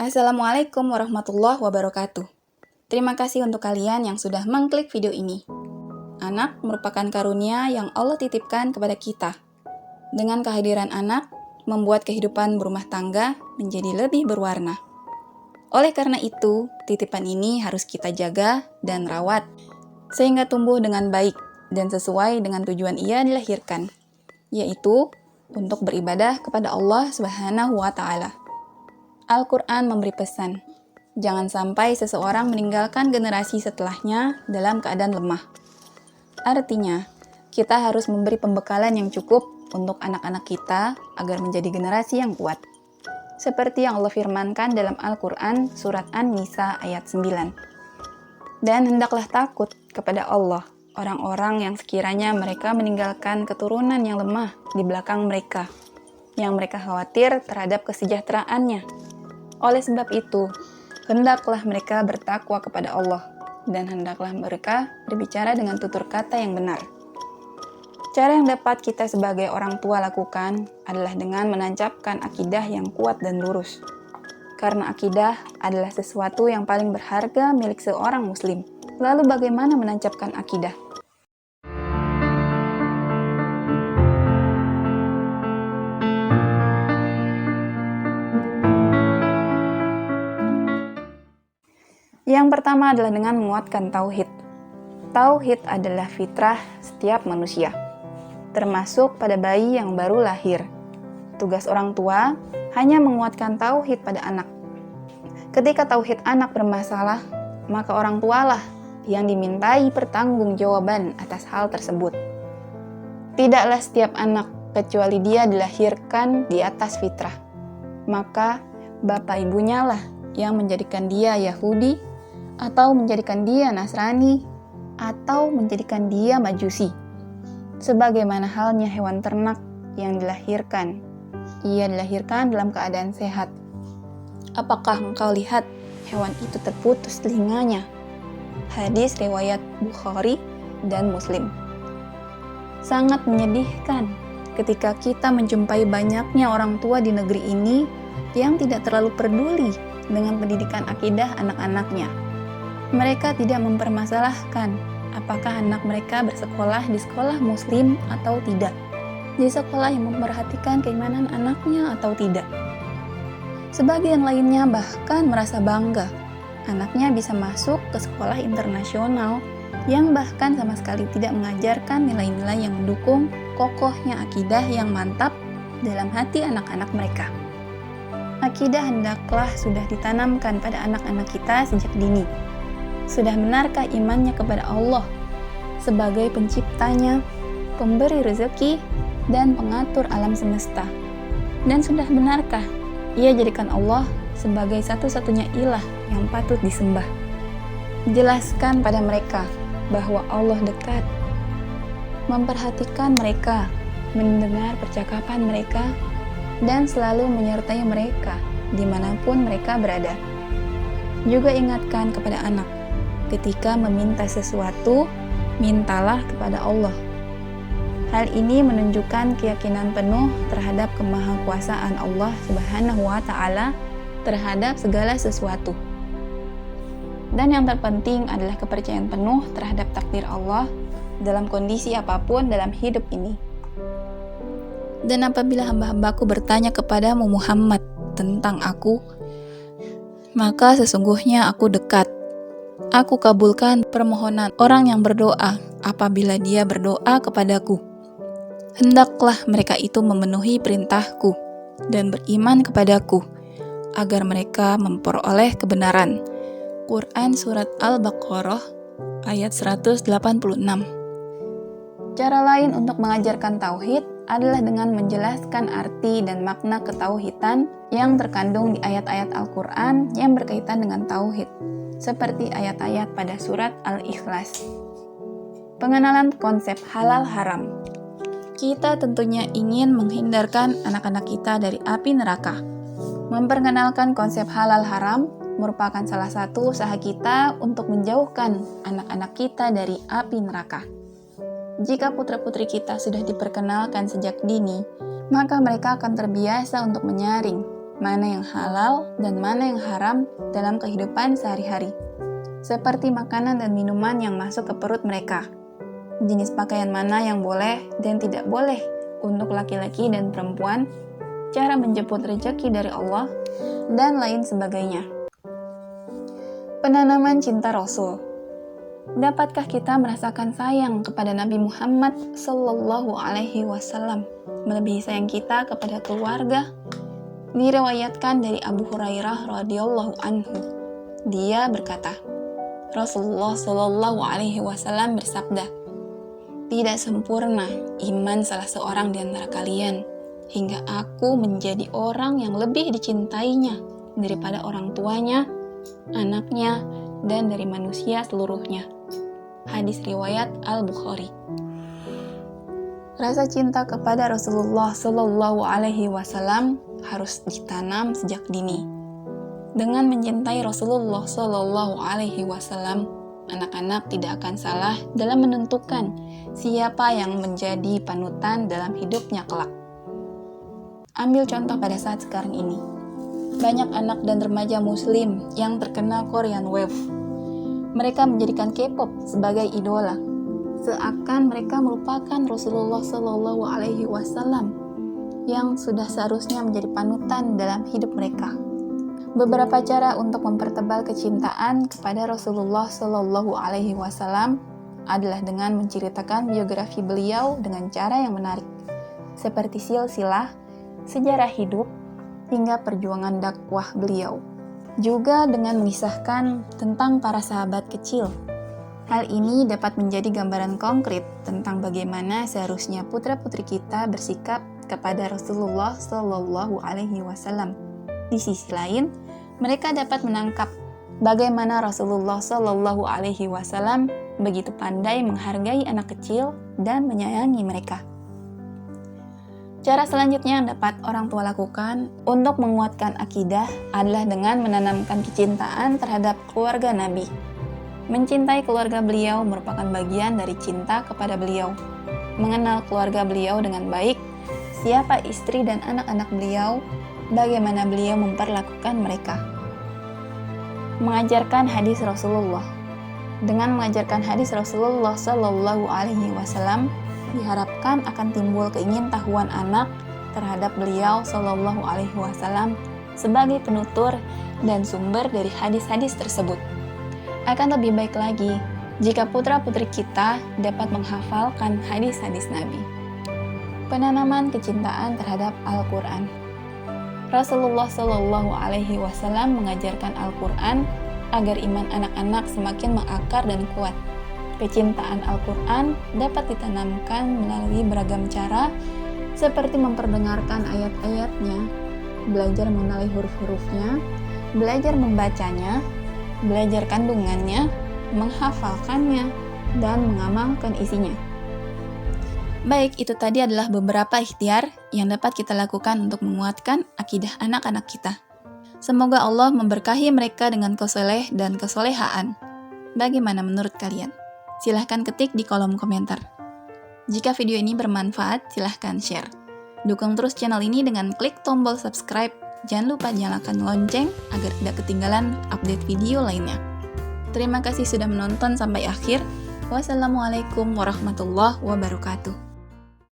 Assalamualaikum warahmatullahi wabarakatuh. Terima kasih untuk kalian yang sudah mengklik video ini. Anak merupakan karunia yang Allah titipkan kepada kita. Dengan kehadiran anak, membuat kehidupan berumah tangga menjadi lebih berwarna. Oleh karena itu, titipan ini harus kita jaga dan rawat, sehingga tumbuh dengan baik dan sesuai dengan tujuan ia dilahirkan, yaitu untuk beribadah kepada Allah Subhanahu wa Ta'ala. Al-Quran memberi pesan, jangan sampai seseorang meninggalkan generasi setelahnya dalam keadaan lemah. Artinya, kita harus memberi pembekalan yang cukup untuk anak-anak kita agar menjadi generasi yang kuat. Seperti yang Allah firmankan dalam Al-Quran surat An-Nisa ayat 9. Dan hendaklah takut kepada Allah, orang-orang yang sekiranya mereka meninggalkan keturunan yang lemah di belakang mereka, yang mereka khawatir terhadap kesejahteraannya. Oleh sebab itu, hendaklah mereka bertakwa kepada Allah, dan hendaklah mereka berbicara dengan tutur kata yang benar. Cara yang dapat kita sebagai orang tua lakukan adalah dengan menancapkan akidah yang kuat dan lurus. Karena akidah adalah sesuatu yang paling berharga milik seorang muslim. Lalu bagaimana menancapkan akidah? Yang pertama adalah dengan menguatkan tauhid. Tauhid adalah fitrah setiap manusia, termasuk pada bayi yang baru lahir. Tugas orang tua hanya menguatkan tauhid pada anak. Ketika tauhid anak bermasalah, maka orang tualah yang dimintai pertanggungjawaban atas hal tersebut. Tidaklah setiap anak kecuali dia dilahirkan di atas fitrah. Maka bapak ibunya lah yang menjadikan dia Yahudi, atau menjadikan dia Nasrani, atau menjadikan dia Majusi. Sebagaimana halnya hewan ternak yang dilahirkan. Ia dilahirkan dalam keadaan sehat. Apakah engkau lihat hewan itu terputus telinganya? Hadis riwayat Bukhari dan Muslim. Sangat menyedihkan ketika kita menjumpai banyaknya orang tua di negeri ini yang tidak terlalu peduli dengan pendidikan akidah anak-anaknya. Mereka tidak mempermasalahkan apakah anak mereka bersekolah di sekolah muslim atau tidak, di sekolah yang memperhatikan keimanan anaknya atau tidak. Sebagian lainnya bahkan merasa bangga anaknya bisa masuk ke sekolah internasional yang bahkan sama sekali tidak mengajarkan nilai-nilai yang mendukung kokohnya akidah yang mantap dalam hati anak-anak mereka. Akidah hendaklah sudah ditanamkan pada anak-anak kita sejak dini. Sudah benarkah imannya kepada Allah sebagai penciptanya, pemberi rezeki, dan pengatur alam semesta? Dan sudah benarkah ia jadikan Allah sebagai satu-satunya ilah yang patut disembah? Jelaskan pada mereka bahwa Allah dekat, memperhatikan mereka, mendengar percakapan mereka, dan selalu menyertai mereka dimanapun mereka berada. Juga ingatkan kepada anak, ketika meminta sesuatu, mintalah kepada Allah. Hal ini menunjukkan keyakinan penuh terhadap kemahakuasaan Allah Subhanahu wa Ta'ala terhadap segala sesuatu. Dan yang terpenting adalah kepercayaan penuh terhadap takdir Allah dalam kondisi apapun dalam hidup ini. Dan apabila hamba-hambaku bertanya kepadamu Muhammad tentang aku, maka sesungguhnya aku dekat. Aku kabulkan permohonan orang yang berdoa apabila dia berdoa kepadaku. Hendaklah mereka itu memenuhi perintahku dan beriman kepadaku, agar mereka memperoleh kebenaran. Quran Surat Al-Baqarah ayat 186. Cara lain untuk mengajarkan tauhid adalah dengan menjelaskan arti dan makna ketauhidan yang terkandung di ayat-ayat Al-Quran yang berkaitan dengan tauhid, seperti ayat-ayat pada surat Al-Ikhlas. Pengenalan konsep halal haram. Kita tentunya ingin menghindarkan anak-anak kita dari api neraka. Memperkenalkan konsep halal haram merupakan salah satu usaha kita untuk menjauhkan anak-anak kita dari api neraka. Jika putra-putri kita sudah diperkenalkan sejak dini, maka mereka akan terbiasa untuk menyaring mana yang halal dan mana yang haram dalam kehidupan sehari-hari, seperti makanan dan minuman yang masuk ke perut mereka, jenis pakaian mana yang boleh dan tidak boleh untuk laki-laki dan perempuan, cara menjemput rezeki dari Allah, dan lain sebagainya. Penanaman cinta Rasul. Dapatkah kita merasakan sayang kepada Nabi Muhammad Sallallahu Alaihi Wasallam melebihi sayang kita kepada keluarga? Diriwayatkan dari Abu Hurairah radhiyallahu anhu. Dia berkata, Rasulullah Sallallahu Alaihi Wasallam bersabda, "Tidak sempurna iman salah seorang di antara kalian hingga aku menjadi orang yang lebih dicintainya daripada orang tuanya, anaknya, dan dari manusia seluruhnya." Hadis riwayat Al-Bukhari. Rasa cinta kepada Rasulullah Sallallahu Alaihi Wasallam harus ditanam sejak dini. Dengan mencintai Rasulullah Sallallahu Alaihi Wasallam, anak-anak tidak akan salah dalam menentukan siapa yang menjadi panutan dalam hidupnya kelak. Ambil contoh pada saat sekarang ini. Banyak anak dan remaja muslim yang terkena Korean Wave. Mereka menjadikan K-pop sebagai idola, seakan mereka melupakan Rasulullah Sallallahu Alaihi Wasallam yang sudah seharusnya menjadi panutan dalam hidup mereka. Beberapa cara untuk mempertebal kecintaan kepada Rasulullah Sallallahu Alaihi Wasallam adalah dengan menceritakan biografi beliau dengan cara yang menarik, seperti silsilah, sejarah hidup, hingga perjuangan dakwah beliau. Juga dengan mengisahkan tentang para sahabat kecil. Hal ini dapat menjadi gambaran konkret tentang bagaimana seharusnya putra-putri kita bersikap kepada Rasulullah Sallallahu Alaihi Wasallam. Di sisi lain, mereka dapat menangkap bagaimana Rasulullah Sallallahu Alaihi Wasallam begitu pandai menghargai anak kecil dan menyayangi mereka. Cara selanjutnya yang dapat orang tua lakukan untuk menguatkan akidah adalah dengan menanamkan kecintaan terhadap keluarga Nabi. Mencintai keluarga beliau merupakan bagian dari cinta kepada beliau. Mengenal keluarga beliau dengan baik, siapa istri dan anak-anak beliau, bagaimana beliau memperlakukan mereka. Mengajarkan hadis Rasulullah. Dengan mengajarkan hadis Rasulullah Sallallahu Alaihi Wasallam, diharapkan akan timbul keingintahuan anak terhadap beliau Sallallahu Alaihi Wasallam sebagai penutur dan sumber dari hadis-hadis tersebut. Akan lebih baik lagi jika putra-putri kita dapat menghafalkan hadis-hadis Nabi. Penanaman kecintaan terhadap Al-Quran. Rasulullah Sallallahu Alaihi Wasallam mengajarkan Al-Quran agar iman anak-anak semakin mengakar dan kuat. Kecintaan Al-Quran dapat ditanamkan melalui beragam cara, seperti memperdengarkan ayat-ayatnya, belajar mengenali huruf-hurufnya, belajar membacanya, belajar kandungannya, menghafalkannya, dan mengamalkan isinya. Baik, itu tadi adalah beberapa ikhtiar yang dapat kita lakukan untuk menguatkan akidah anak-anak kita. Semoga Allah memberkahi mereka dengan kesoleh dan kesolehaan. Bagaimana menurut kalian? Silahkan ketik di kolom komentar. Jika video ini bermanfaat, silahkan share. Dukung terus channel ini dengan klik tombol subscribe. Jangan lupa nyalakan lonceng agar tidak ketinggalan update video lainnya. Terima kasih sudah menonton sampai akhir. Wassalamualaikum warahmatullahi wabarakatuh.